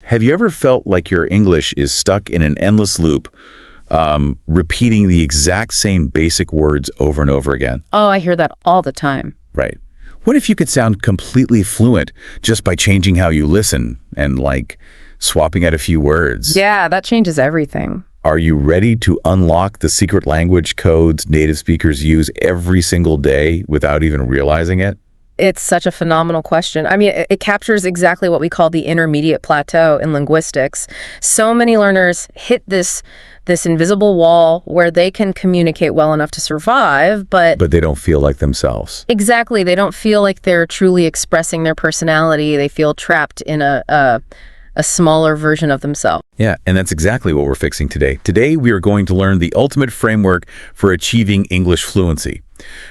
Have you ever felt like your English is stuck in an endless loop, repeating the exact same basic words over and over again? Oh, I hear that all the time. Right. What if you could sound completely fluent just by changing how you listen and, like, swapping out a few words? Yeah, that changes everything. Are you ready to unlock the secret language codes native speakers use every single day without even realizing it? It's such a phenomenal question. I mean, it captures exactly what we call the intermediate plateau in linguistics. So many learners hit this invisible wall where they can communicate well enough to survive, but they don't feel like themselves. Exactly. They don't feel like they're truly expressing their personality. They feel trapped in a smaller version of themselves. Yeah, and that's exactly what we're fixing today. Today, we are going to learn the ultimate framework for achieving English fluency.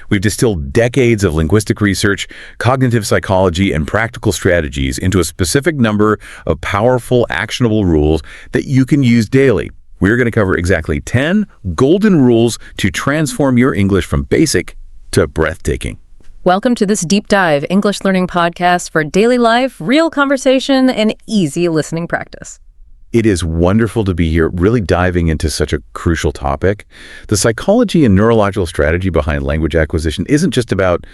We've distilled decades of linguistic research, cognitive psychology, and practical strategies into a specific number of powerful, actionable rules that you can use daily. We're going to cover exactly 10 golden rules to transform your English from basic to breathtaking. Welcome to this deep dive English learning podcast for daily life, real conversation, and easy listening practice. It is wonderful to be here, really diving into such a crucial topic. The psychology and neurological strategy behind language acquisition isn't just about,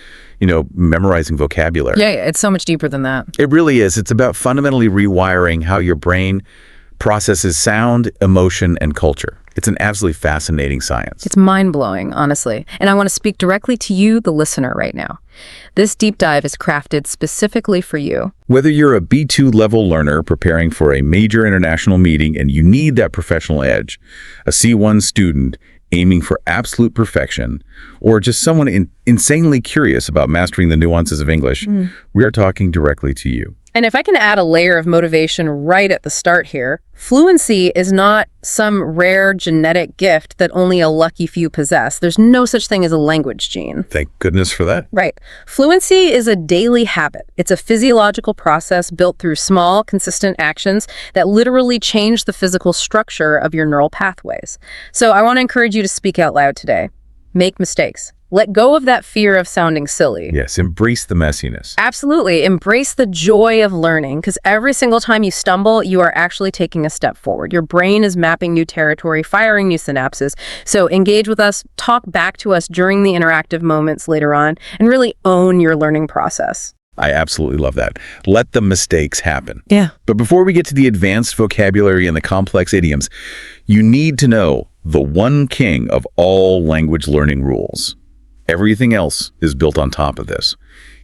memorizing vocabulary. Yeah, it's so much deeper than that. It really is. It's about fundamentally rewiring how your brain processes sound, emotion, and culture. It's an absolutely fascinating science. It's mind-blowing, honestly. And I want to speak directly to you, the listener, right now. This deep dive is crafted specifically for you. Whether you're a B2 level learner preparing for a major international meeting and you need that professional edge, a C1 student aiming for absolute perfection, or just someone insanely curious about mastering the nuances of English, we are talking directly to you. And if I can add a layer of motivation right at the start here, fluency is not some rare genetic gift that only a lucky few possess. There's no such thing as a language gene. Thank goodness for that. Right. Fluency is a daily habit. It's a physiological process built through small, consistent actions that literally change the physical structure of your neural pathways. So I want to encourage you to speak out loud today. Make mistakes. Let go of that fear of sounding silly. Yes, embrace the messiness. Absolutely. Embrace the joy of learning, because every single time you stumble, you are actually taking a step forward. Your brain is mapping new territory, firing new synapses. So engage with us, talk back to us during the interactive moments later on, and really own your learning process. I absolutely love that. Let the mistakes happen. Yeah. But before we get to the advanced vocabulary and the complex idioms, you need to know the one king of all language learning rules. Everything else is built on top of this.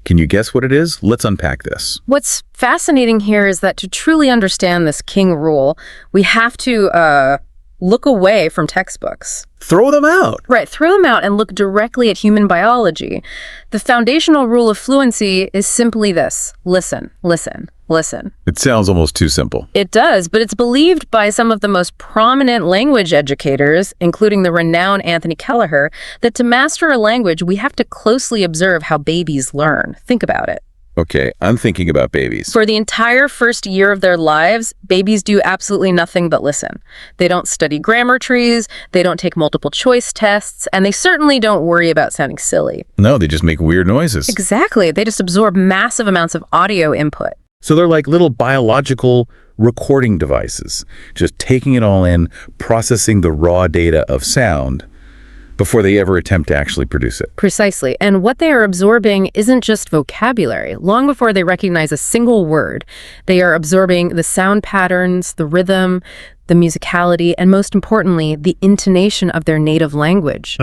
Can you guess what it is? Let's unpack this. What's fascinating here is that to truly understand this king rule, we have to look away from textbooks. Throw them out. Right, throw them out and look directly at human biology. The foundational rule of fluency is simply this: listen, listen, listen. It sounds almost too simple. It does, but it's believed by some of the most prominent language educators, including the renowned Anthony Kelleher, that to master a language, we have to closely observe how babies learn. Think about it. Okay, I'm thinking about babies. For the entire first year of their lives, babies do absolutely nothing but listen. They don't study grammar trees, they don't take multiple choice tests, and they certainly don't worry about sounding silly. No, they just make weird noises. Exactly. They just absorb massive amounts of audio input. So they're like little biological recording devices, just taking it all in, processing the raw data of sound before they ever attempt to actually produce it. Precisely. And what they are absorbing isn't just vocabulary. Long before they recognize a single word, they are absorbing the sound patterns, the rhythm, the musicality, and most importantly, the intonation of their native language.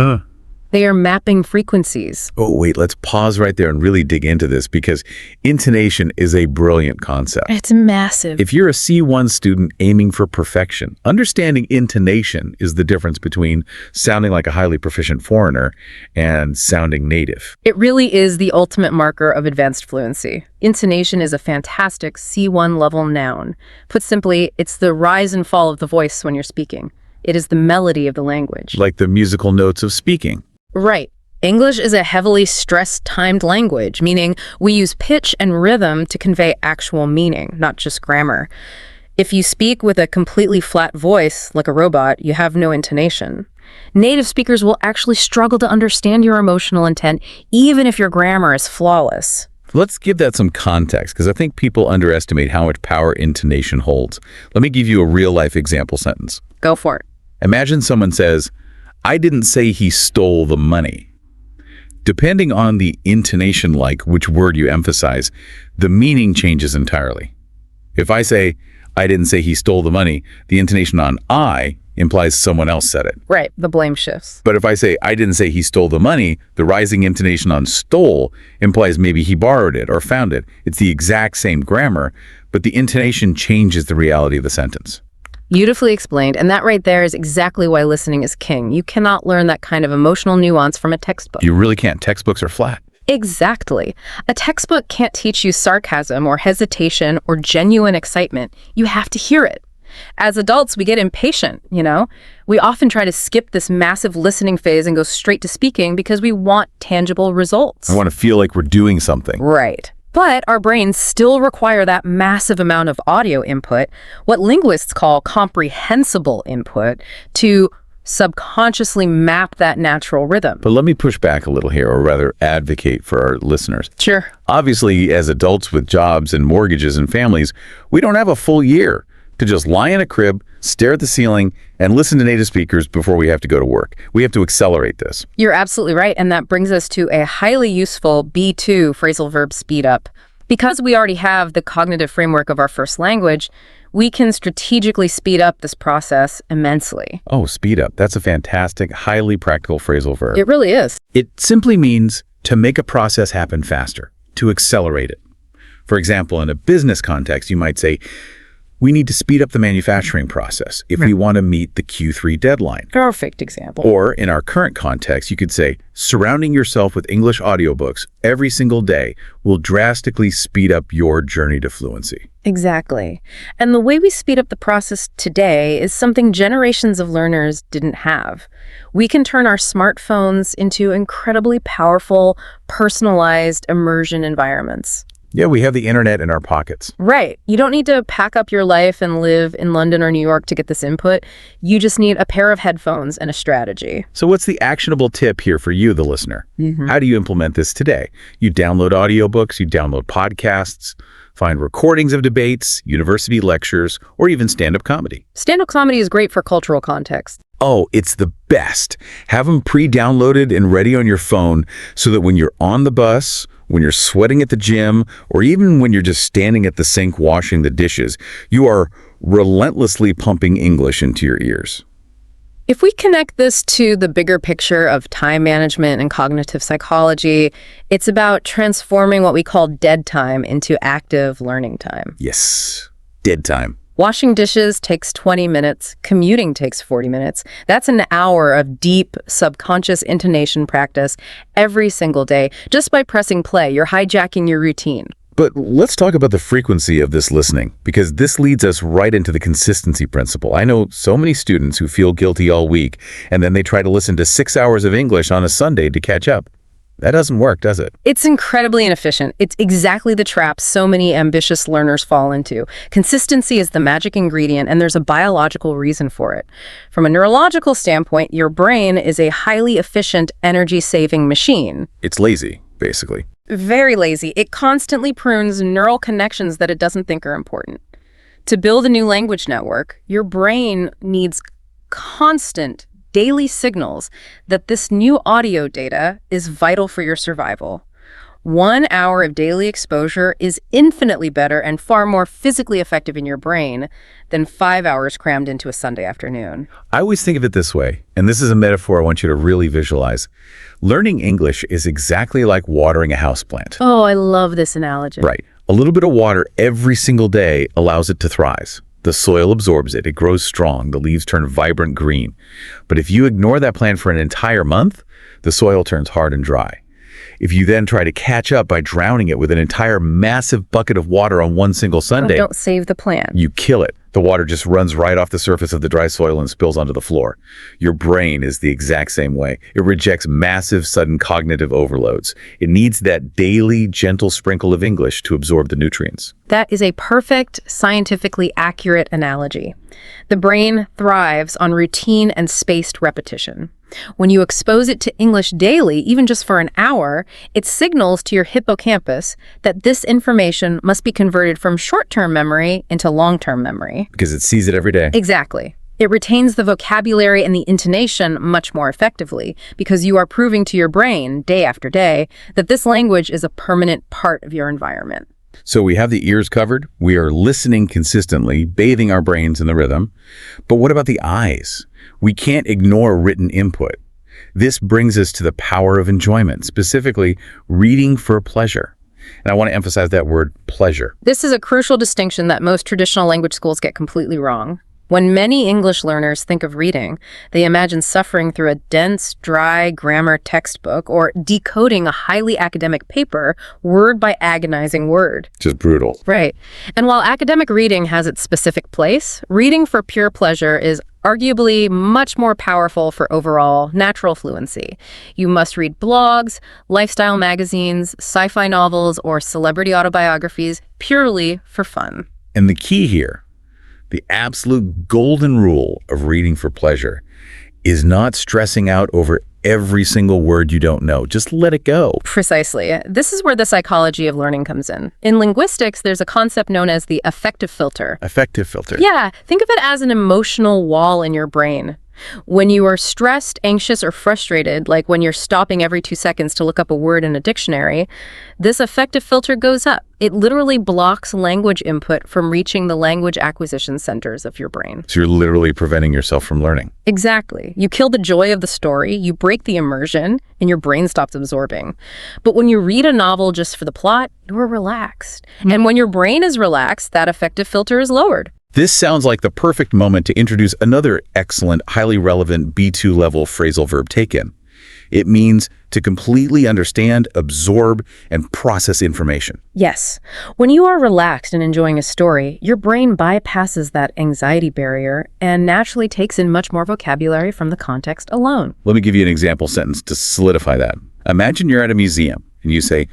They are mapping frequencies. Oh, wait, let's pause right there and really dig into this, because intonation is a brilliant concept. It's massive. If you're a C1 student aiming for perfection, understanding intonation is the difference between sounding like a highly proficient foreigner and sounding native. It really is the ultimate marker of advanced fluency. Intonation is a fantastic C1 level noun. Put simply, it's the rise and fall of the voice when you're speaking. It is the melody of the language. Like the musical notes of speaking. Right. English is a heavily stress-timed language, meaning we use pitch and rhythm to convey actual meaning, not just grammar. If you speak with a completely flat voice, like a robot, you have no intonation. Native speakers will actually struggle to understand your emotional intent, even if your grammar is flawless. Let's give that some context, because I think people underestimate how much power intonation holds. Let me give you a real-life example sentence. Go for it. Imagine someone says, "I didn't say he stole the money." Depending on the intonation, like which word you emphasize, the meaning changes entirely. If I say, "I didn't say he stole the money," the intonation on "I" implies someone else said it. Right, the blame shifts. But if I say, "I didn't say he stole the money," the rising intonation on "stole" implies maybe he borrowed it or found it. It's the exact same grammar, but the intonation changes the reality of the sentence. Beautifully explained, and that right there is exactly why listening is king. You cannot learn that kind of emotional nuance from a textbook. You really can't. Textbooks are flat. Exactly. A textbook can't teach you sarcasm or hesitation or genuine excitement. You have to hear it. As adults, we get impatient, We often try to skip this massive listening phase and go straight to speaking because we want tangible results. I want to feel like we're doing something. Right. But our brains still require that massive amount of audio input, what linguists call comprehensible input, to subconsciously map that natural rhythm. But let me push back a little here, or rather advocate for our listeners. Sure. Obviously, as adults with jobs and mortgages and families, we don't have a full year to just lie in a crib, stare at the ceiling, and listen to native speakers before we have to go to work. We have to accelerate this. You're absolutely right, and that brings us to a highly useful B2 phrasal verb speed up. Because we already have the cognitive framework of our first language, we can strategically speed up this process immensely. Oh, speed up. That's a fantastic, highly practical phrasal verb. It really is. It simply means to make a process happen faster, to accelerate it. For example, in a business context, you might say, "We need to speed up the manufacturing process if we want to meet the Q3 deadline." Perfect example. Or in our current context, you could say, "Surrounding yourself with English audiobooks every single day will drastically speed up your journey to fluency." Exactly. And the way we speed up the process today is something generations of learners didn't have. We can turn our smartphones into incredibly powerful, personalized immersion environments. Yeah, we have the internet in our pockets. Right. You don't need to pack up your life and live in London or New York to get this input. You just need a pair of headphones and a strategy. So what's the actionable tip here for you, the listener? How do you implement this today? You download audiobooks, you download podcasts, find recordings of debates, university lectures, or even stand-up comedy. Stand-up comedy is great for cultural context. Oh, it's the best. Have them pre-downloaded and ready on your phone so that when you're on the bus, when you're sweating at the gym, or even when you're just standing at the sink washing the dishes, you are relentlessly pumping English into your ears. If we connect this to the bigger picture of time management and cognitive psychology, it's about transforming what we call dead time into active learning time. Yes, dead time. Washing dishes takes 20 minutes. Commuting takes 40 minutes. That's an hour of deep subconscious intonation practice every single day. Just by pressing play, you're hijacking your routine. But let's talk about the frequency of this listening, because this leads us right into the consistency principle. I know so many students who feel guilty all week, and then they try to listen to 6 hours of English on a Sunday to catch up. That doesn't work, does it? It's incredibly inefficient. It's exactly the trap so many ambitious learners fall into. Consistency is the magic ingredient, and there's a biological reason for it. From a neurological standpoint, your brain is a highly efficient, energy-saving machine. It's lazy, basically. Very lazy. It constantly prunes neural connections that it doesn't think are important. To build a new language network, your brain needs constant daily signals that this new audio data is vital for your survival. 1 hour of daily exposure is infinitely better and far more physically effective in your brain than 5 hours crammed into a Sunday afternoon. I always think of it this way, and this is a metaphor I want you to really visualize. Learning English is exactly like watering a houseplant. Oh, I love this analogy. Right. A little bit of water every single day allows it to thrive. The soil absorbs it, it grows strong, the leaves turn vibrant green. But if you ignore that plant for an entire month, the soil turns hard and dry. If you then try to catch up by drowning it with an entire massive bucket of water on one single Sunday, Don't save the plant. you kill it. The water just runs right off the surface of the dry soil and spills onto the floor. Your brain is the exact same way. It rejects massive, sudden cognitive overloads. It needs that daily, gentle sprinkle of English to absorb the nutrients. That is a perfect, scientifically accurate analogy. The brain thrives on routine and spaced repetition. When you expose it to English daily, even just for an hour, it signals to your hippocampus that this information must be converted from short-term memory into long-term memory. Because it sees it every day. Exactly. It retains the vocabulary and the intonation much more effectively because you are proving to your brain, day after day, that this language is a permanent part of your environment. So we have the ears covered, we are listening consistently, bathing our brains in the rhythm. But what about the eyes? We can't ignore written input. This brings us to the power of enjoyment, specifically reading for pleasure. And I want to emphasize that word, pleasure. This is a crucial distinction that most traditional language schools get completely wrong. When many English learners think of reading, they imagine suffering through a dense, dry grammar textbook or decoding a highly academic paper word by agonizing word. Just brutal. Right. And while academic reading has its specific place, reading for pure pleasure is arguably much more powerful for overall natural fluency. You must read blogs, lifestyle magazines, sci-fi novels, or celebrity autobiographies purely for fun. And the key here, the absolute golden rule of reading for pleasure, is not stressing out over every single word you don't know. Just let it go. Precisely. This is where the psychology of learning comes in. In linguistics, there's a concept known as the affective filter. Affective filter. Yeah, think of it as an emotional wall in your brain. When you are stressed, anxious, or frustrated, like when you're stopping every 2 seconds to look up a word in a dictionary, this affective filter goes up. It literally blocks language input from reaching the language acquisition centers of your brain. So you're literally preventing yourself from learning. Exactly. You kill the joy of the story, you break the immersion, and your brain stops absorbing. But when you read a novel just for the plot, you're relaxed. And when your brain is relaxed, that affective filter is lowered. This sounds like the perfect moment to introduce another excellent, highly relevant B2 level phrasal verb take-in. It means to completely understand, absorb, and process information. Yes. When you are relaxed and enjoying a story, your brain bypasses that anxiety barrier and naturally takes in much more vocabulary from the context alone. Let me give you an example sentence to solidify that. Imagine you're at a museum and you say,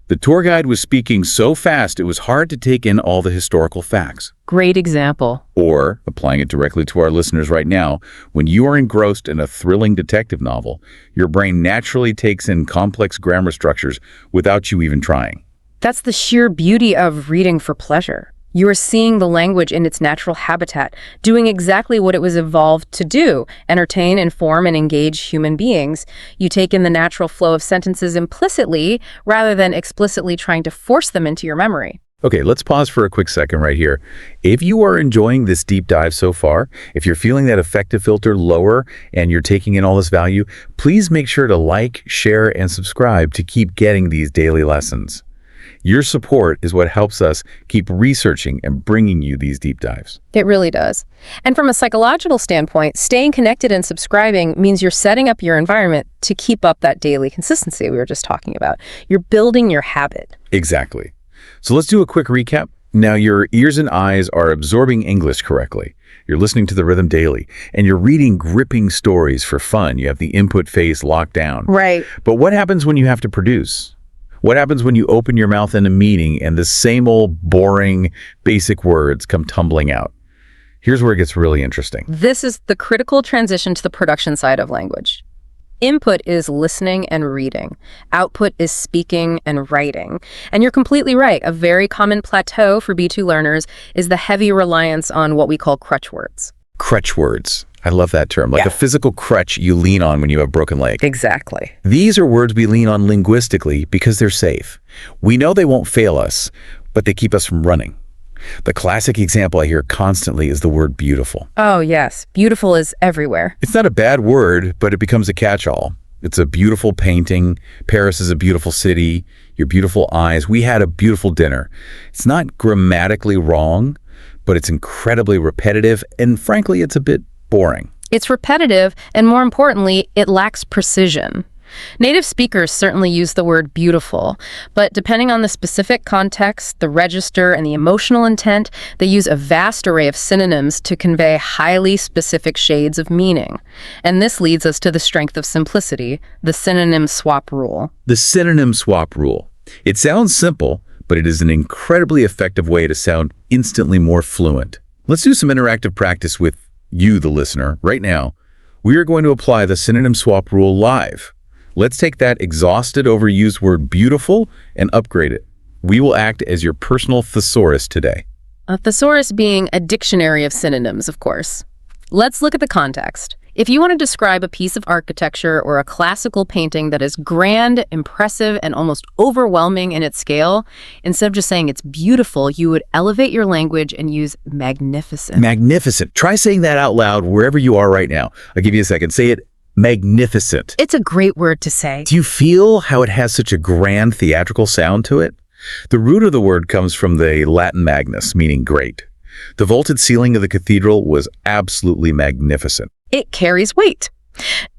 "The tour guide was speaking so fast it was hard to take in all the historical facts." Great example. Or, applying it directly to our listeners right now, when you are engrossed in a thrilling detective novel, your brain naturally takes in complex grammar structures without you even trying. That's the sheer beauty of reading for pleasure. You are seeing the language in its natural habitat, doing exactly what it was evolved to do, entertain, inform, and engage human beings. You take in the natural flow of sentences implicitly rather than explicitly trying to force them into your memory. Okay, let's pause for a quick second right here. If you are enjoying this deep dive so far, if you're feeling that affective filter lower and you're taking in all this value, please make sure to like, share, and subscribe to keep getting these daily lessons. Your support is what helps us keep researching and bringing you these deep dives. It really does. And from a psychological standpoint, staying connected and subscribing means you're setting up your environment to keep up that daily consistency we were just talking about. You're building your habit. Exactly. So let's do a quick recap. Now your ears and eyes are absorbing English correctly. You're listening to the rhythm daily, and you're reading gripping stories for fun. You have the input phase locked down. Right. But what happens when you have to produce? What happens when you open your mouth in a meeting and the same old boring basic words come tumbling out? Here's where it gets really interesting. This is the critical transition to the production side of language. Input is listening and reading. Output is speaking and writing. And you're completely right. A very common plateau for B2 learners is the heavy reliance on what we call crutch words. Crutch words. I love that term. Like a physical crutch you lean on when you have a broken leg. Exactly. These are words we lean on linguistically because they're safe. We know they won't fail us, but they keep us from running. The classic example I hear constantly is the word beautiful. Oh, yes. Beautiful is everywhere. It's not a bad word, but it becomes a catch-all. It's a beautiful painting. Paris is a beautiful city. Your beautiful eyes. We had a beautiful dinner. It's not grammatically wrong, but it's incredibly repetitive, and frankly, it's a bit boring. It's repetitive, and more importantly, it lacks precision. Native speakers certainly use the word beautiful, but depending on the specific context, the register, and the emotional intent, they use a vast array of synonyms to convey highly specific shades of meaning. And this leads us to the strength of simplicity, the synonym swap rule. The synonym swap rule. It sounds simple, but it is an incredibly effective way to sound instantly more fluent. Let's do some interactive practice with you, the listener, right now. We are going to apply the synonym swap rule live. Let's take that exhausted, overused word beautiful and upgrade it. We will act as your personal thesaurus today. A thesaurus being a dictionary of synonyms, of course. Let's look at the context. If you want to describe a piece of architecture or a classical painting that is grand, impressive, and almost overwhelming in its scale, instead of just saying it's beautiful, you would elevate your language and use magnificent. Magnificent. Try saying that out loud wherever you are right now. I'll give you a second. Say it. Magnificent. It's a great word to say. Do you feel how it has such a grand theatrical sound to it? The root of the word comes from the Latin magnus, meaning great. The vaulted ceiling of the cathedral was absolutely magnificent. It carries weight.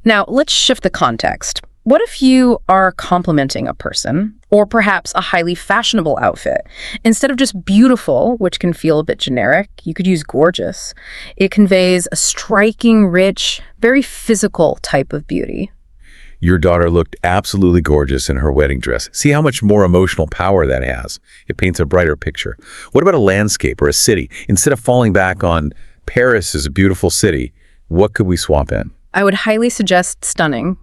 Now, let's shift the context. What if you are complimenting a person, or perhaps a highly fashionable outfit? Instead of just beautiful, which can feel a bit generic, you could use gorgeous. It conveys a striking, rich, very physical type of beauty. Your daughter looked absolutely gorgeous in her wedding dress. See how much more emotional power that has. It paints a brighter picture. What about a landscape or a city? Instead of falling back on Paris is a beautiful city, what could we swap in? I would highly suggest stunning.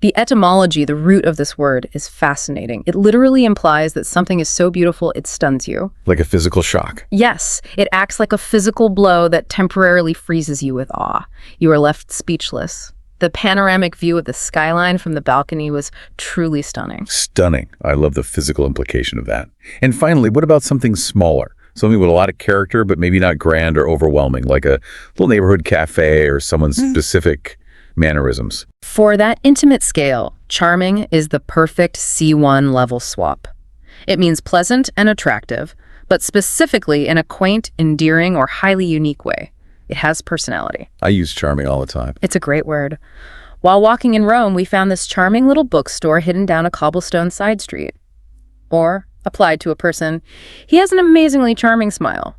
The etymology, the root of this word, is fascinating. It literally implies that something is so beautiful it stuns you. Like a physical shock. Yes, it acts like a physical blow that temporarily freezes you with awe. You are left speechless. The panoramic view of the skyline from the balcony was truly stunning. Stunning. I love the physical implication of that. And finally, what about something smaller? Something with a lot of character, but maybe not grand or overwhelming, like a little neighborhood cafe or someone's specific mannerisms. For that intimate scale, charming is the perfect C1 level swap. It means pleasant and attractive, but specifically in a quaint, endearing, or highly unique way. It has personality. I use charming all the time. It's a great word. While walking in Rome, we found this charming little bookstore hidden down a cobblestone side street. Or, applied to a person, he has an amazingly charming smile.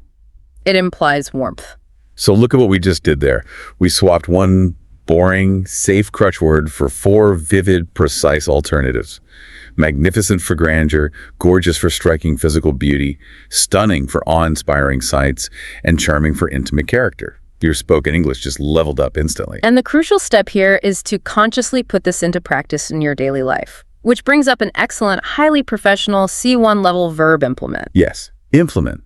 It implies warmth. So look at what we just did there. We swapped one boring, safe crutch word for 4 vivid, precise alternatives. Magnificent for grandeur, gorgeous for striking physical beauty, stunning for awe-inspiring sights, and charming for intimate character. Your spoken English just leveled up instantly. And the crucial step here is to consciously put this into practice in your daily life, which brings up an excellent, highly professional C1 level verb implement. Yes, implement.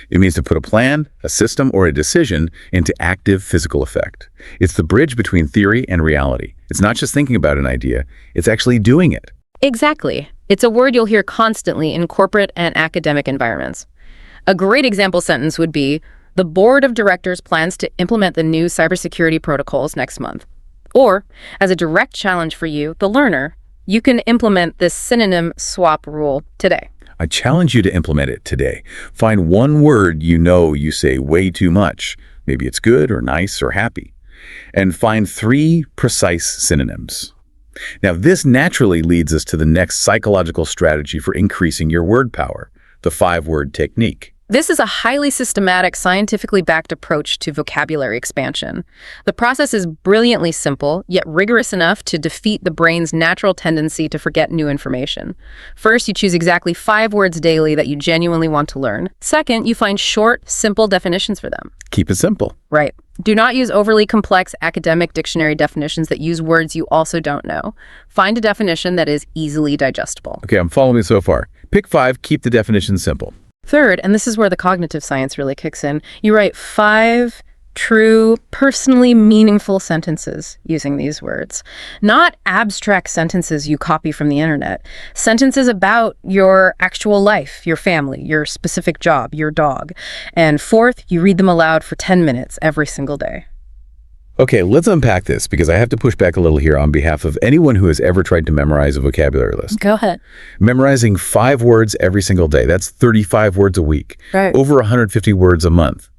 It means to put a plan, a system, or a decision into active physical effect. It's the bridge between theory and reality. It's not just thinking about an idea, it's actually doing it. Exactly. It's a word you'll hear constantly in corporate and academic environments. A great example sentence would be, the board of directors plans to implement the new cybersecurity protocols next month. Or, as a direct challenge for you, the learner, you can implement this synonym swap rule today. I challenge you to implement it today. Find one word you know you say way too much. Maybe it's good or nice or happy. And find 3 precise synonyms. Now, this naturally leads us to the next psychological strategy for increasing your word power, the 5-word technique. This is a highly systematic, scientifically backed approach to vocabulary expansion. The process is brilliantly simple, yet rigorous enough to defeat the brain's natural tendency to forget new information. First, you choose exactly 5 words daily that you genuinely want to learn. Second, you find short, simple definitions for them. Keep it simple. Right. Do not use overly complex academic dictionary definitions that use words you also don't know. Find a definition that is easily digestible. Okay, I'm following so far. Pick 5, keep the definition simple. Third, and this is where the cognitive science really kicks in, you write 5 true, personally meaningful sentences using these words. Not abstract sentences you copy from the internet. Sentences about your actual life, your family, your specific job, your dog. And fourth, you read them aloud for 10 minutes every single day. Okay, let's unpack this because I have to push back a little here on behalf of anyone who has ever tried to memorize a vocabulary list. Go ahead. Memorizing 5 words every single day, that's 35 words a week. Right. Over 150 words a month.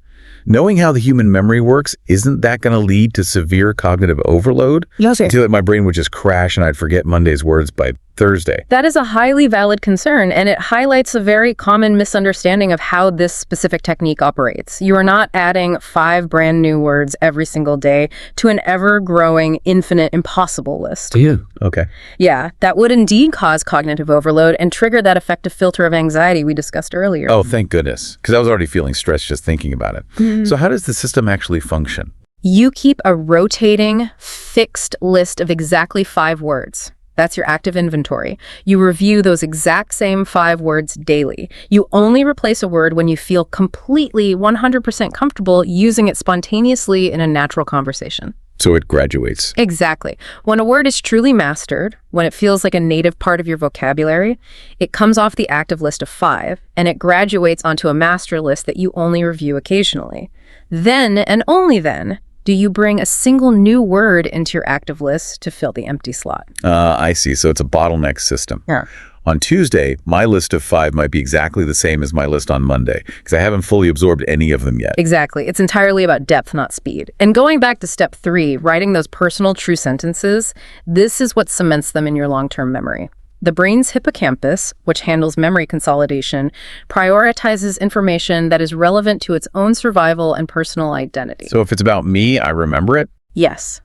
Knowing how the human memory works, isn't that going to lead to severe cognitive overload? Yes, Until my brain would just crash and I'd forget Monday's words by Thursday. That is a highly valid concern, and it highlights a very common misunderstanding of how this specific technique operates. You are not adding 5 brand new words every single day to an ever-growing, infinite, impossible list. Okay. Yeah, that would indeed cause cognitive overload and trigger that effective filter of anxiety we discussed earlier. Oh, thank goodness, because I was already feeling stressed just thinking about it. So how does the system actually function? You keep a rotating, fixed list of exactly 5 words. That's your active inventory. You review those exact same 5 words daily. You only replace a word when you feel completely 100% comfortable using it spontaneously in a natural conversation. So it graduates. Exactly. When a word is truly mastered, when it feels like a native part of your vocabulary, it comes off the active list of 5, and it graduates onto a master list that you only review occasionally. Then, and only then, do you bring a single new word into your active list to fill the empty slot. I see. So it's a bottleneck system. Yeah. On Tuesday, my list of 5 might be exactly the same as my list on Monday, because I haven't fully absorbed any of them yet. Exactly. It's entirely about depth, not speed. And going back to step 3, writing those personal true sentences, this is what cements them in your long-term memory. The brain's hippocampus, which handles memory consolidation, prioritizes information that is relevant to its own survival and personal identity. So if it's about me, I remember it? Yes.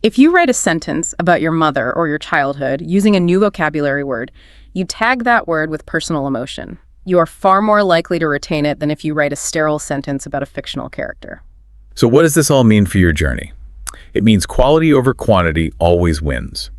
If you write a sentence about your mother or your childhood using a new vocabulary word, you tag that word with personal emotion. You are far more likely to retain it than if you write a sterile sentence about a fictional character. So what does this all mean for your journey? It means quality over quantity always wins.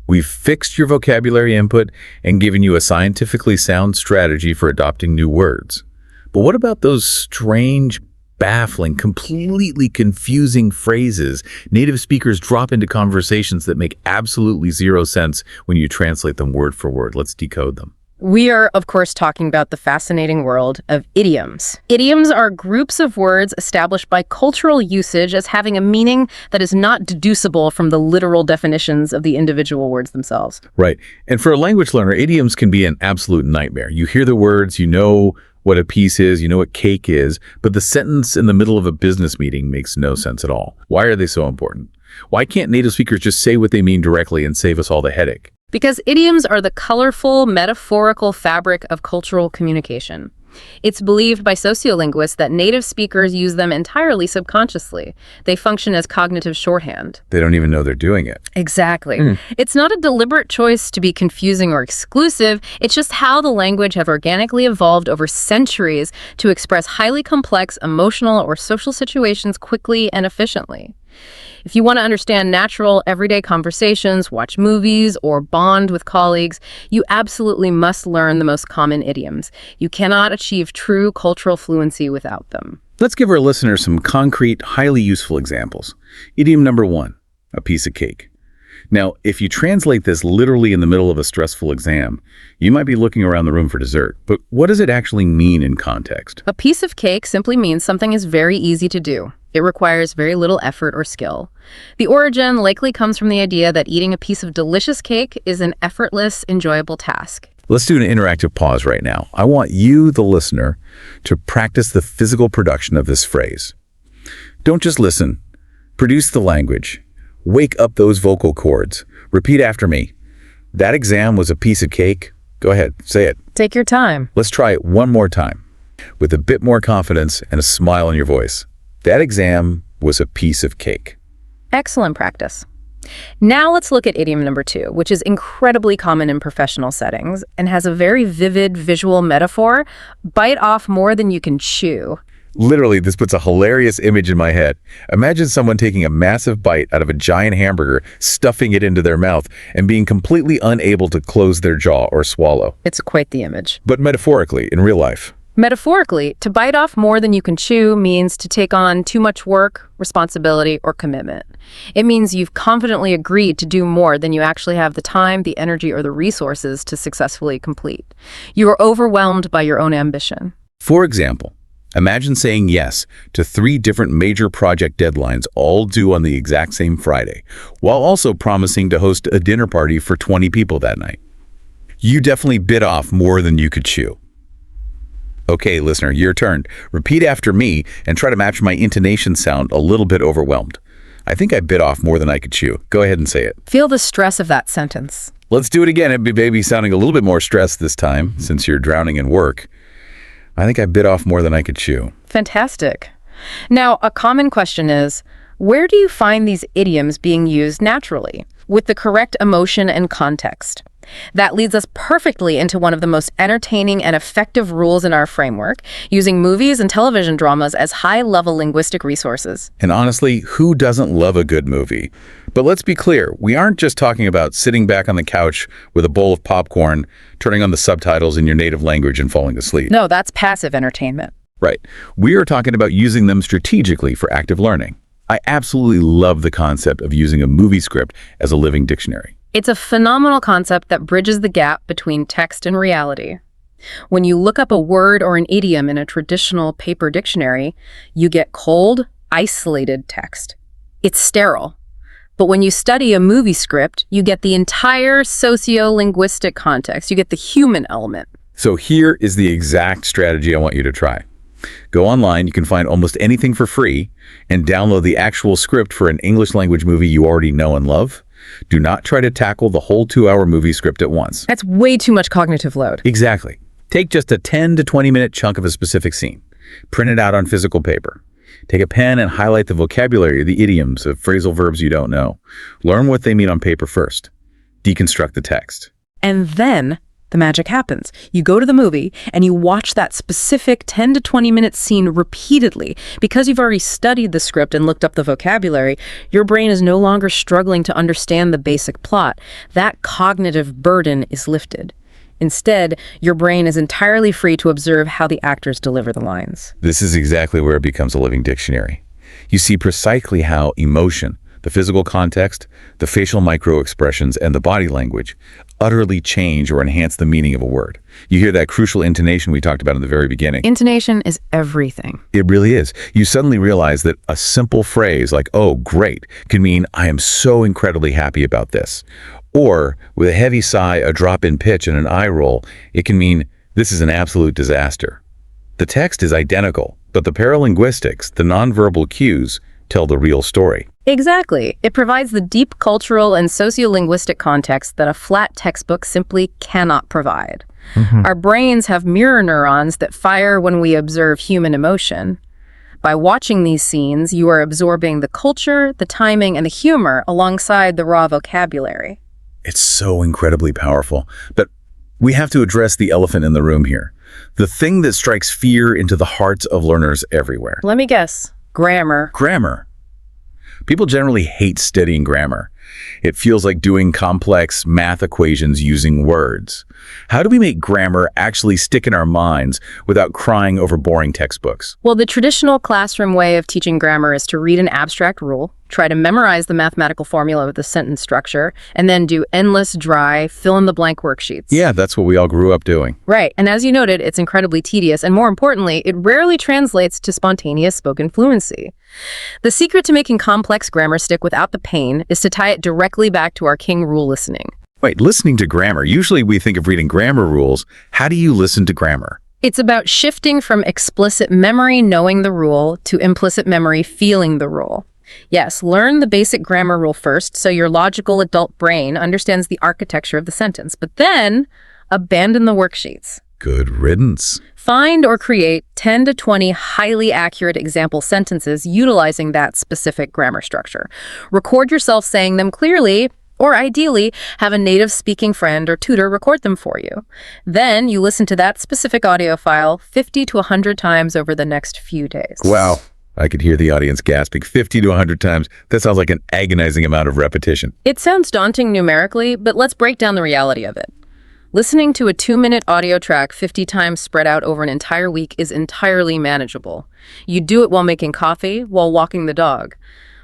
We've fixed your vocabulary input and given you a scientifically sound strategy for adopting new words. But what about those strange, baffling, completely confusing phrases native speakers drop into conversations that make absolutely zero sense when you translate them word for word? Let's decode them. We are, of course, talking about the fascinating world of idioms. Idioms are groups of words established by cultural usage as having a meaning that is not deducible from the literal definitions of the individual words themselves. Right. And for a language learner, idioms can be an absolute nightmare. You hear the words, you know what a piece is, you know what cake is, but the sentence in the middle of a business meeting makes no sense at all. Why are they so important? Why can't native speakers just say what they mean directly and save us all the headache? Because idioms are the colorful, metaphorical fabric of cultural communication. It's believed by sociolinguists that native speakers use them entirely subconsciously. They function as cognitive shorthand. They don't even know they're doing it. Exactly. It's not a deliberate choice to be confusing or exclusive. It's just how the language have organically evolved over centuries to express highly complex emotional or social situations quickly and efficiently. If you want to understand natural, everyday conversations, watch movies, or bond with colleagues, you absolutely must learn the most common idioms. You cannot achieve true cultural fluency without them. Let's give our listeners some concrete, highly useful examples. Idiom number 1, a piece of cake. Now, if you translate this literally in the middle of a stressful exam, you might be looking around the room for dessert. But what does it actually mean in context? A piece of cake simply means something is very easy to do. It requires very little effort or skill. The origin likely comes from the idea that eating a piece of delicious cake is an effortless, enjoyable task. Let's do an interactive pause right now. I want you, the listener, to practice the physical production of this phrase. Don't just listen. Produce the language. Wake up those vocal cords. Repeat after me. That exam was a piece of cake. Go ahead, say it. Take your time. Let's try it one more time, with a bit more confidence and a smile on your voice. That exam was a piece of cake. Excellent practice. Now let's look at idiom number 2, which is incredibly common in professional settings and has a very vivid visual metaphor: bite off more than you can chew. Literally, this puts a hilarious image in my head. Imagine someone taking a massive bite out of a giant hamburger, stuffing it into their mouth, and being completely unable to close their jaw or swallow. It's quite the image. But metaphorically, in real life. Metaphorically, to bite off more than you can chew means to take on too much work, responsibility, or commitment. It means you've confidently agreed to do more than you actually have the time, the energy, or the resources to successfully complete. You are overwhelmed by your own ambition. For example, imagine saying yes to 3 different major project deadlines all due on the exact same Friday, while also promising to host a dinner party for 20 people that night. You definitely bit off more than you could chew. Okay, listener, your turn. Repeat after me and try to match my intonation sound a little bit overwhelmed. I think I bit off more than I could chew. Go ahead and say it. Feel the stress of that sentence. Let's do it again. It'd be maybe sounding a little bit more stressed this time, since you're drowning in work. I think I bit off more than I could chew. Fantastic. Now, a common question is, where do you find these idioms being used naturally, with the correct emotion and context? That leads us perfectly into one of the most entertaining and effective rules in our framework, using movies and television dramas as high-level linguistic resources. And honestly, who doesn't love a good movie? But let's be clear, we aren't just talking about sitting back on the couch with a bowl of popcorn, turning on the subtitles in your native language and falling asleep. No, that's passive entertainment. Right. We are talking about using them strategically for active learning. I absolutely love the concept of using a movie script as a living dictionary. It's a phenomenal concept that bridges the gap between text and reality. When you look up a word or an idiom in a traditional paper dictionary, you get cold, isolated text. It's sterile. But when you study a movie script, you get the entire socio-linguistic context. You get the human element. So here is the exact strategy I want you to try. Go online, you can find almost anything for free, and download the actual script for an English language movie you already know and love. Do not try to tackle the whole 2-hour movie script at once. That's way too much cognitive load. Exactly. Take just a 10 to 20-minute chunk of a specific scene. Print it out on physical paper. Take a pen and highlight the vocabulary, the idioms, of phrasal verbs you don't know. Learn what they mean on paper first. Deconstruct the text. And then the magic happens. You go to the movie and you watch that specific 10 to 20 minute scene repeatedly. Because you've already studied the script and looked up the vocabulary, your brain is no longer struggling to understand the basic plot. That cognitive burden is lifted. Instead, your brain is entirely free to observe how the actors deliver the lines. This is exactly where it becomes a living dictionary. You see precisely how emotion, the physical context, the facial micro-expressions, and the body language utterly change or enhance the meaning of a word. You hear that crucial intonation we talked about in the very beginning. Intonation is everything. It really is. You suddenly realize that a simple phrase like, "oh, great," can mean, "I am so incredibly happy about this." Or, with a heavy sigh, a drop in pitch, and an eye roll, it can mean, "this is an absolute disaster." The text is identical, but the paralinguistics, the nonverbal cues, tell the real story. Exactly. It provides the deep cultural and sociolinguistic context that a flat textbook simply cannot provide. Our brains have mirror neurons that fire when we observe human emotion. By watching these scenes, you are absorbing the culture, the timing, and the humor alongside the raw vocabulary. It's so incredibly powerful. But we have to address the elephant in the room here. The thing that strikes fear into the hearts of learners everywhere. Let me guess. Grammar. Grammar. People generally hate studying grammar. It feels like doing complex math equations using words. How do we make grammar actually stick in our minds without crying over boring textbooks? Well, the traditional classroom way of teaching grammar is to read an abstract rule, try to memorize the mathematical formula with the sentence structure, and then do endless, dry, fill-in-the-blank worksheets. Yeah, that's what we all grew up doing. Right, and as you noted, it's incredibly tedious, and more importantly, it rarely translates to spontaneous spoken fluency. The secret to making complex grammar stick without the pain is to tie it directly back to our king rule listening. Wait, listening to grammar. Usually we think of reading grammar rules. How do you listen to grammar? It's about shifting from explicit memory knowing the rule to implicit memory feeling the rule. Yes, learn the basic grammar rule first so your logical adult brain understands the architecture of the sentence, but then abandon the worksheets. Good riddance. Find or create 10 to 20 highly accurate example sentences utilizing that specific grammar structure. Record yourself saying them clearly, or ideally, have a native speaking friend or tutor record them for you. Then you listen to that specific audio file 50 to 100 times over the next few days. Wow. I could hear the audience gasping 50 to 100 times. That sounds like an agonizing amount of repetition. It sounds daunting numerically, but let's break down the reality of it. Listening to a 2-minute audio track 50 times spread out over an entire week is entirely manageable. You do it while making coffee, while walking the dog.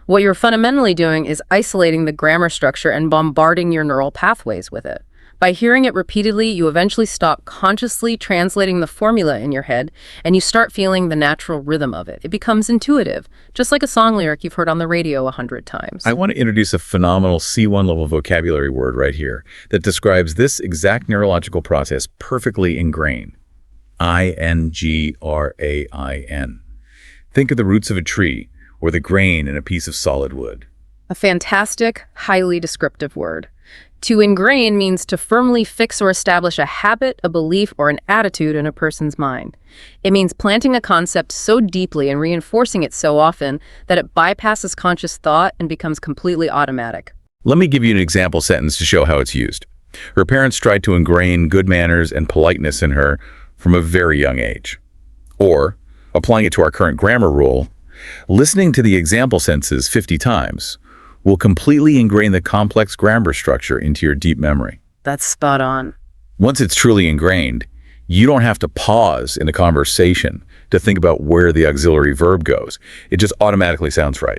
What you're fundamentally doing is isolating the grammar structure and bombarding your neural pathways with it. By hearing it repeatedly, you eventually stop consciously translating the formula in your head, and you start feeling the natural rhythm of it. It becomes intuitive, just like a song lyric you've heard on the radio 100 times. I want to introduce a phenomenal C1 level vocabulary word right here that describes this exact neurological process perfectly in grain. I-N-G-R-A-I-N. Think of the roots of a tree or the grain in a piece of solid wood. A fantastic, highly descriptive word. To ingrain means to firmly fix or establish a habit, a belief, or an attitude in a person's mind. It means planting a concept so deeply and reinforcing it so often that it bypasses conscious thought and becomes completely automatic. Let me give you an example sentence to show how it's used. Her parents tried to ingrain good manners and politeness in her from a very young age. Or, applying it to our current grammar rule, listening to the example sentences 50 times will completely ingrain the complex grammar structure into your deep memory. That's spot on. Once it's truly ingrained, you don't have to pause in a conversation to think about where the auxiliary verb goes. It just automatically sounds right.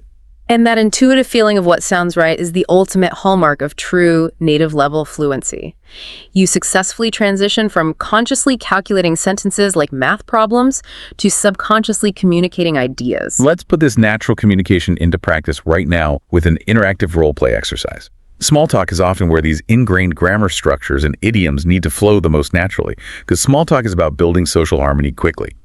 And that intuitive feeling of what sounds right is the ultimate hallmark of true native-level fluency. You successfully transition from consciously calculating sentences like math problems to subconsciously communicating ideas. Let's put this natural communication into practice right now with an interactive role-play exercise. Small talk is often where these ingrained grammar structures and idioms need to flow the most naturally, because small talk is about building social harmony quickly.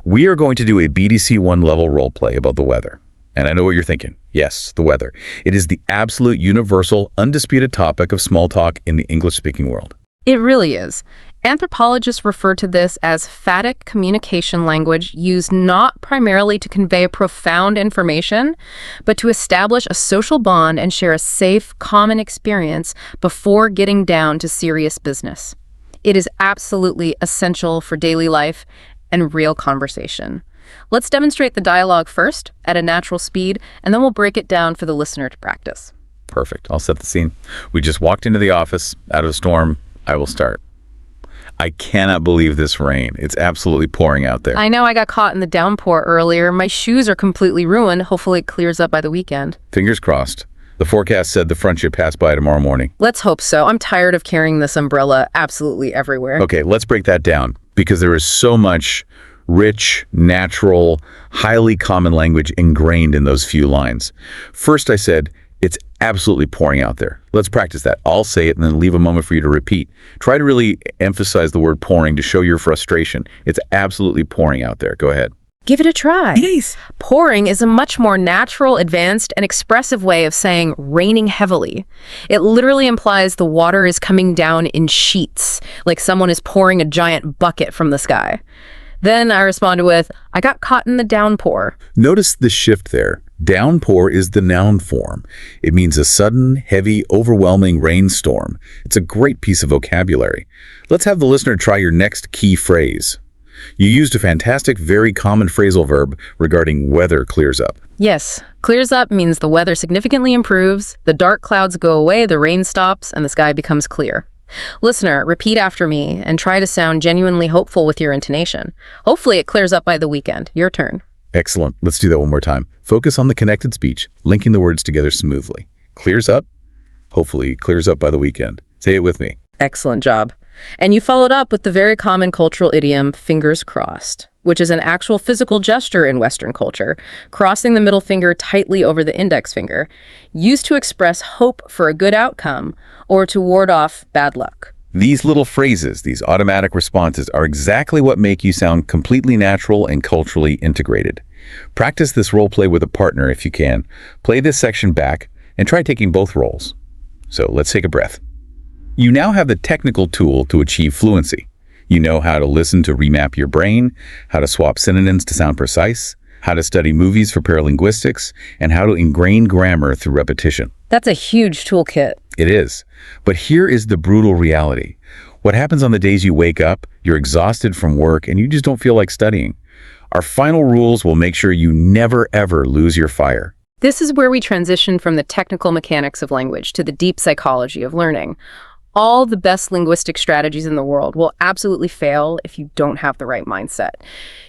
We are going to do a BDC 1 level role-play about the weather. And I know what you're thinking. Yes, the weather. It is the absolute universal, undisputed topic of small talk in the English-speaking world. It really is. Anthropologists refer to this as phatic communication language used not primarily to convey profound information, but to establish a social bond and share a safe, common experience before getting down to serious business. It is absolutely essential for daily life and real conversation. Let's demonstrate the dialogue first at a natural speed, and then we'll break it down for the listener to practice. Perfect. I'll set the scene. We just walked into the office, out of a storm. I will start. I cannot believe this rain. It's absolutely pouring out there. I know I got caught in the downpour earlier. My shoes are completely ruined. Hopefully it clears up by the weekend. Fingers crossed. The forecast said the front should pass by tomorrow morning. Let's hope so. I'm tired of carrying this umbrella absolutely everywhere. Okay, let's break that down, because there is so much rich, natural, highly common language ingrained in those few lines. First, I said, it's absolutely pouring out there. Let's practice that. I'll say it and then leave a moment for you to repeat. Try to really emphasize the word pouring to show your frustration. It's absolutely pouring out there. Go ahead. Give it a try. Yes. Pouring is a much more natural, advanced, and expressive way of saying raining heavily. It literally implies the water is coming down in sheets, like someone is pouring a giant bucket from the sky. Then I responded with, I got caught in the downpour. Notice the shift there. Downpour is the noun form. It means a sudden, heavy, overwhelming rainstorm. It's a great piece of vocabulary. Let's have the listener try your next key phrase. You used a fantastic, very common phrasal verb regarding weather clears up. Yes, clears up means the weather significantly improves, the dark clouds go away, the rain stops, and the sky becomes clear. Listener, repeat after me and try to sound genuinely hopeful with your intonation. Hopefully it clears up by the weekend. Your turn. Excellent. Let's do that one more time. Focus on the connected speech, linking the words together smoothly. Clears up. Hopefully clears up by the weekend. Say it with me. Excellent job. And you followed up with the very common cultural idiom, fingers crossed, which is an actual physical gesture in Western culture, crossing the middle finger tightly over the index finger, used to express hope for a good outcome or to ward off bad luck. These little phrases, these automatic responses, are exactly what make you sound completely natural and culturally integrated. Practice this role play with a partner if you can. Play this section back and try taking both roles. So let's take a breath. You now have the technical tool to achieve fluency. You know how to listen to remap your brain, how to swap synonyms to sound precise, how to study movies for paralinguistics, and how to ingrain grammar through repetition. That's a huge toolkit. It is. But here is the brutal reality. What happens on the days you wake up, you're exhausted from work, and you just don't feel like studying? Our final rules will make sure you never, ever lose your fire. This is where we transition from the technical mechanics of language to the deep psychology of learning. All the best linguistic strategies in the world will absolutely fail if you don't have the right mindset.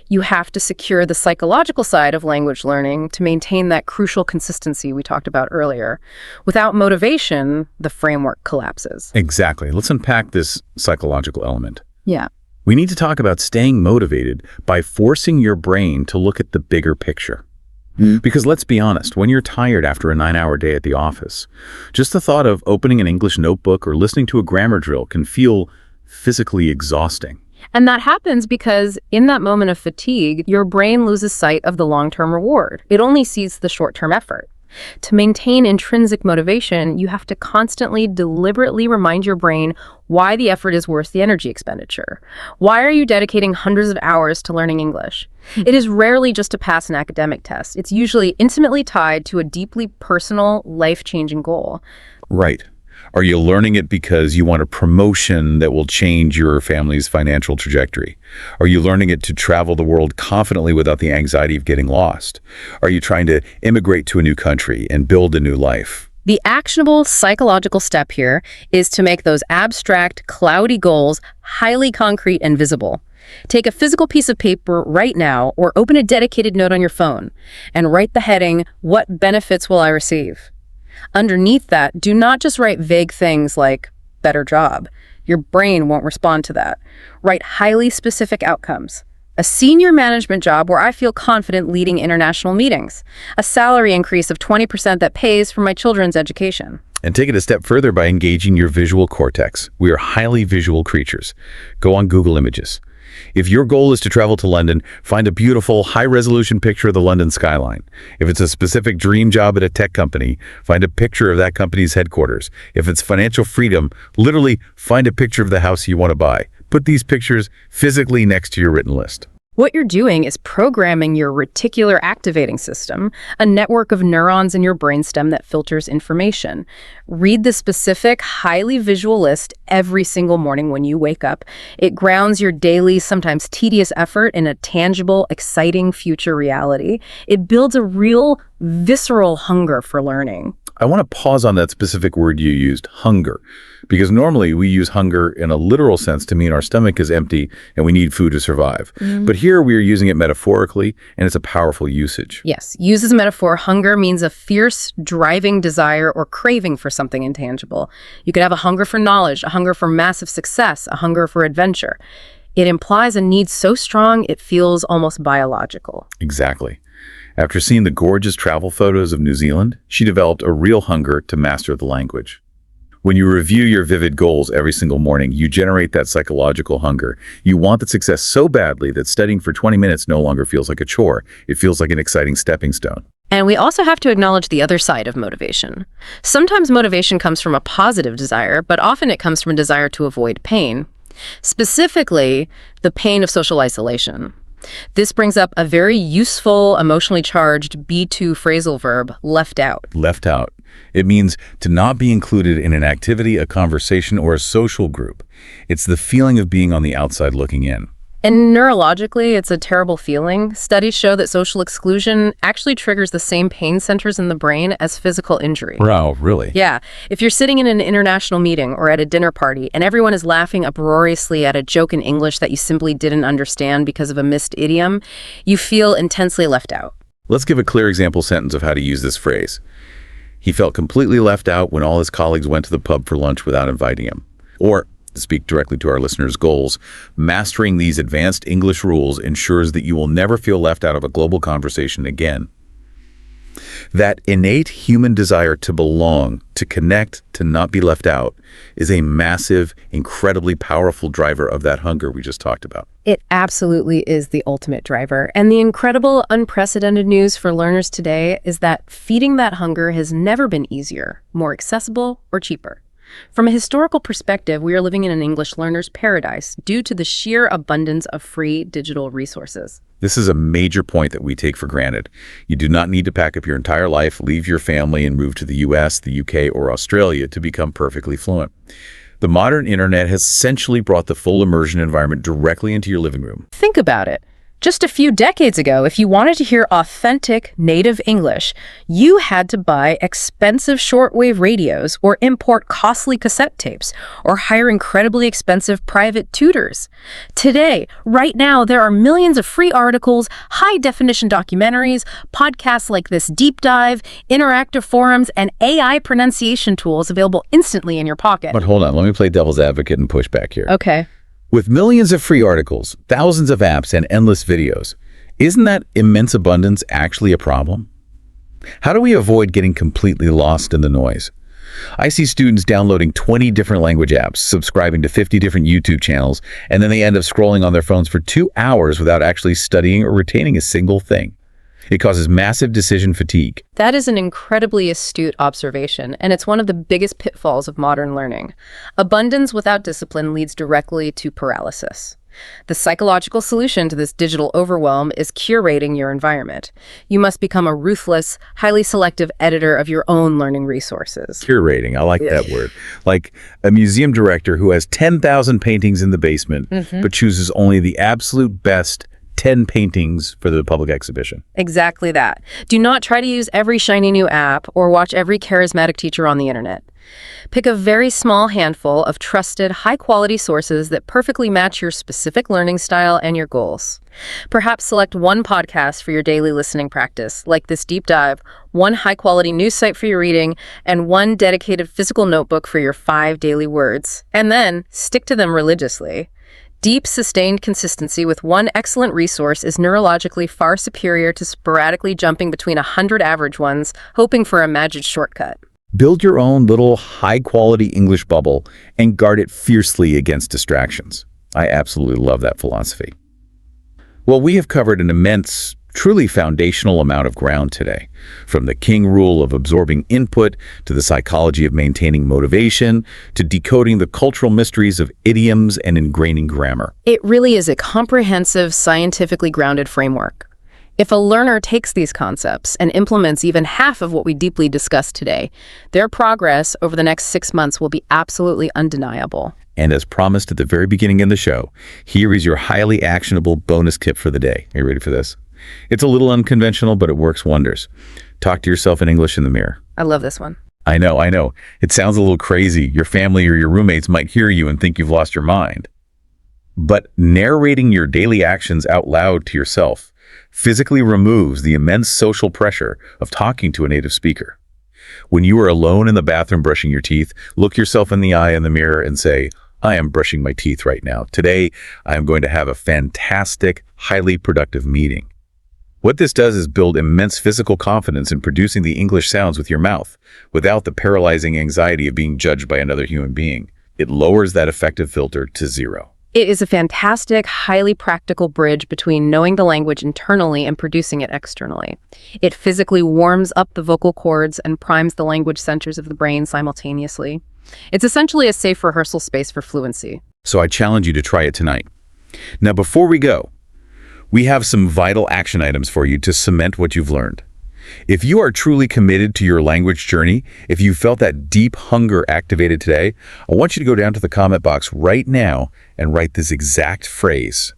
You have to secure the psychological side of language learning to maintain that crucial consistency we talked about earlier. Without motivation, the framework collapses. Exactly. Let's unpack this psychological element. Yeah. We need to talk about staying motivated by forcing your brain to look at the bigger picture. Because let's be honest, when you're tired after a 9-hour day at the office, just the thought of opening an English notebook or listening to a grammar drill can feel physically exhausting. And that happens because in that moment of fatigue, your brain loses sight of the long-term reward. It only sees the short-term effort. To maintain intrinsic motivation, you have to constantly, deliberately remind your brain why the effort is worth the energy expenditure. Why are you dedicating hundreds of hours to learning English? It is rarely just to pass an academic test. It's usually intimately tied to a deeply personal, life-changing goal. Right. Are you learning it because you want a promotion that will change your family's financial trajectory? Are you learning it to travel the world confidently without the anxiety of getting lost? Are you trying to immigrate to a new country and build a new life? The actionable psychological step here is to make those abstract, cloudy goals highly concrete and visible. Take a physical piece of paper right now or open a dedicated note on your phone and write the heading, "What benefits will I receive?" Underneath that, do not just write vague things like better job. Your brain won't respond to that. Write highly specific outcomes. A senior management job where I feel confident leading international meetings. A salary increase of 20% that pays for my children's education. And take it a step further by engaging your visual cortex. We are highly visual creatures. Go on Google Images. If your goal is to travel to London, find a beautiful, high-resolution picture of the London skyline. If it's a specific dream job at a tech company, find a picture of that company's headquarters. If it's financial freedom, literally find a picture of the house you want to buy. Put these pictures physically next to your written list. What you're doing is programming your reticular activating system, a network of neurons in your brainstem that filters information. Read the specific, highly visual list every single morning when you wake up. It grounds your daily, sometimes tedious effort in a tangible, exciting future reality. It builds a real, visceral hunger for learning. I want to pause on that specific word you used, hunger, because normally we use hunger in a literal sense to mean our stomach is empty and we need food to survive. But here we are using it metaphorically, and it's a powerful usage. Yes, used as a metaphor, hunger means a fierce, driving desire or craving for something intangible. You could have a hunger for knowledge, a hunger for massive success, a hunger for adventure. It implies a need so strong it feels almost biological. Exactly. After seeing the gorgeous travel photos of New Zealand, she developed a real hunger to master the language. When you review your vivid goals every single morning, you generate that psychological hunger. You want the success so badly that studying for 20 minutes no longer feels like a chore. It feels like an exciting stepping stone. And we also have to acknowledge the other side of motivation. Sometimes motivation comes from a positive desire, but often it comes from a desire to avoid pain. Specifically, the pain of social isolation. This brings up a very useful, emotionally charged B2 phrasal verb, left out. Left out. It means to not be included in an activity, a conversation, or a social group. It's the feeling of being on the outside looking in. And neurologically, it's a terrible feeling. Studies show that social exclusion actually triggers the same pain centers in the brain as physical injury. Wow, really? Yeah. If you're sitting in an international meeting or at a dinner party and everyone is laughing uproariously at a joke in English that you simply didn't understand because of a missed idiom, you feel intensely left out. Let's give a clear example sentence of how to use this phrase. He felt completely left out when all his colleagues went to the pub for lunch without inviting him. Or, to speak directly to our listeners' goals, mastering these advanced English rules ensures that you will never feel left out of a global conversation again. That innate human desire to belong, to connect, to not be left out is a massive, incredibly powerful driver of that hunger we just talked about. It absolutely is the ultimate driver. And the incredible, unprecedented news for learners today is that feeding that hunger has never been easier, more accessible, or cheaper. From a historical perspective, we are living in an English learner's paradise due to the sheer abundance of free digital resources. This is a major point that we take for granted. You do not need to pack up your entire life, leave your family, and move to the US, the UK, or Australia to become perfectly fluent. The modern internet has essentially brought the full immersion environment directly into your living room. Think about it. Just a few decades ago, if you wanted to hear authentic native English, you had to buy expensive shortwave radios or import costly cassette tapes or hire incredibly expensive private tutors. Today, right now, there are millions of free articles, high-definition documentaries, podcasts like this Deep Dive, interactive forums, and AI pronunciation tools available instantly in your pocket. But hold on, let me play devil's advocate and push back here. Okay. With millions of free articles, thousands of apps, and endless videos, isn't that immense abundance actually a problem? How do we avoid getting completely lost in the noise? I see students downloading 20 different language apps, subscribing to 50 different YouTube channels, and then they end up scrolling on their phones for 2 hours without actually studying or retaining a single thing. It causes massive decision fatigue. That is an incredibly astute observation, and it's one of the biggest pitfalls of modern learning. Abundance without discipline leads directly to paralysis. The psychological solution to this digital overwhelm is curating your environment. You must become a ruthless, highly selective editor of your own learning resources. Curating, I like that word. Like a museum director who has 10,000 paintings in the basement, but chooses only the absolute best 10 paintings for the public exhibition. Exactly that. Do not try to use every shiny new app or watch every charismatic teacher on the internet. Pick a very small handful of trusted, high-quality sources that perfectly match your specific learning style and your goals. Perhaps select one podcast for your daily listening practice, like this deep dive, one high-quality news site for your reading, and one dedicated physical notebook for your 5 daily words. And then stick to them religiously. Deep, sustained consistency with one excellent resource is neurologically far superior to sporadically jumping between 100 average ones, hoping for a magic shortcut. Build your own little high-quality English bubble and guard it fiercely against distractions. I absolutely love that philosophy. Well, we have covered an immense, truly foundational amount of ground today, from the king rule of absorbing input to the psychology of maintaining motivation to decoding the cultural mysteries of idioms and ingraining grammar. It really is a comprehensive, scientifically grounded framework. If a learner takes these concepts and implements even half of what we deeply discussed today, their progress over the next 6 months will be absolutely undeniable. And as promised at the very beginning of the show, here is your highly actionable bonus tip for the day. Are you ready for this? It's a little unconventional, but it works wonders. Talk to yourself in English in the mirror. I love this one. I know. It sounds a little crazy. Your family or your roommates might hear you and think you've lost your mind. But narrating your daily actions out loud to yourself physically removes the immense social pressure of talking to a native speaker. When you are alone in the bathroom brushing your teeth, look yourself in the eye in the mirror and say, I am brushing my teeth right now. Today, I am going to have a fantastic, highly productive meeting. What this does is build immense physical confidence in producing the English sounds with your mouth without the paralyzing anxiety of being judged by another human being. It lowers that affective filter to 0. It is a fantastic, highly practical bridge between knowing the language internally and producing it externally. It physically warms up the vocal cords and primes the language centers of the brain simultaneously. It's essentially a safe rehearsal space for fluency. So I challenge you to try it tonight. Now, before we go, we have some vital action items for you to cement what you've learned. If you are truly committed to your language journey, if you felt that deep hunger activated today, I want you to go down to the comment box right now and write this exact phrase.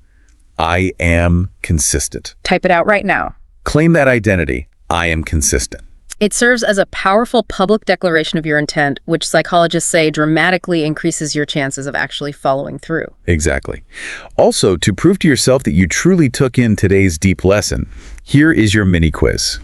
I am consistent. Type it out right now. Claim that identity. I am consistent. It serves as a powerful public declaration of your intent, which psychologists say dramatically increases your chances of actually following through. Exactly. Also, to prove to yourself that you truly took in today's deep lesson, here is your mini quiz.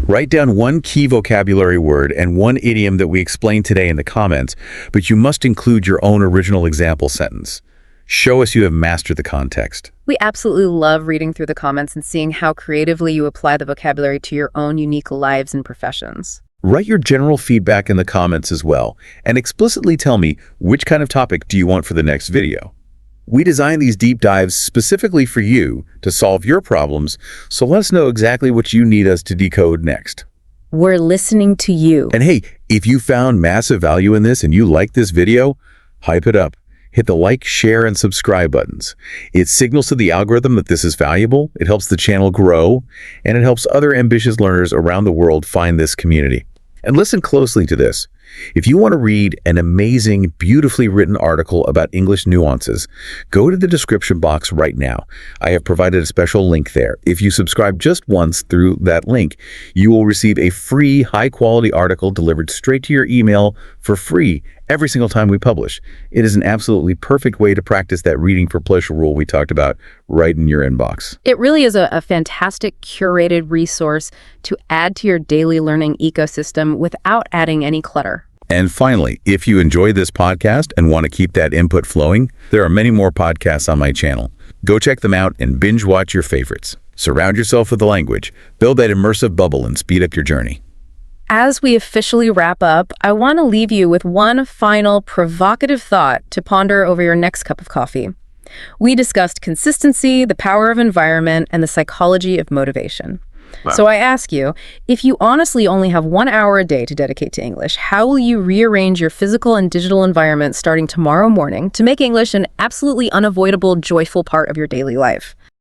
Write down one key vocabulary word and one idiom that we explained today in the comments, but you must include your own original example sentence. Show us you have mastered the context. We absolutely love reading through the comments and seeing how creatively you apply the vocabulary to your own unique lives and professions. Write your general feedback in the comments as well, and explicitly tell me which kind of topic do you want for the next video. We designed these deep dives specifically for you to solve your problems, so let us know exactly what you need us to decode next. We're listening to you. And hey, if you found massive value in this and you like this video, hype it up. Hit the like, share, and subscribe buttons. It signals to the algorithm that this is valuable, it helps the channel grow, and it helps other ambitious learners around the world find this community. And listen closely to this. If you want to read an amazing, beautifully written article about English nuances, go to the description box right now. I have provided a special link there. If you subscribe just once through that link, you will receive a free, high-quality article delivered straight to your email for free every single time we publish. It is an absolutely perfect way to practice that reading for pleasure rule we talked about right in your inbox. It really is a fantastic curated resource to add to your daily learning ecosystem without adding any clutter. And finally, if you enjoy this podcast and want to keep that input flowing, there are many more podcasts on my channel. Go check them out and binge watch your favorites. Surround yourself with the language, build that immersive bubble, and speed up your journey. As we officially wrap up, I want to leave you with one final provocative thought to ponder over your next cup of coffee. We discussed consistency, the power of environment, and the psychology of motivation. Wow. So I ask you, if you honestly only have 1 hour a day to dedicate to English, how will you rearrange your physical and digital environment starting tomorrow morning to make English an absolutely unavoidable, joyful part of your daily life?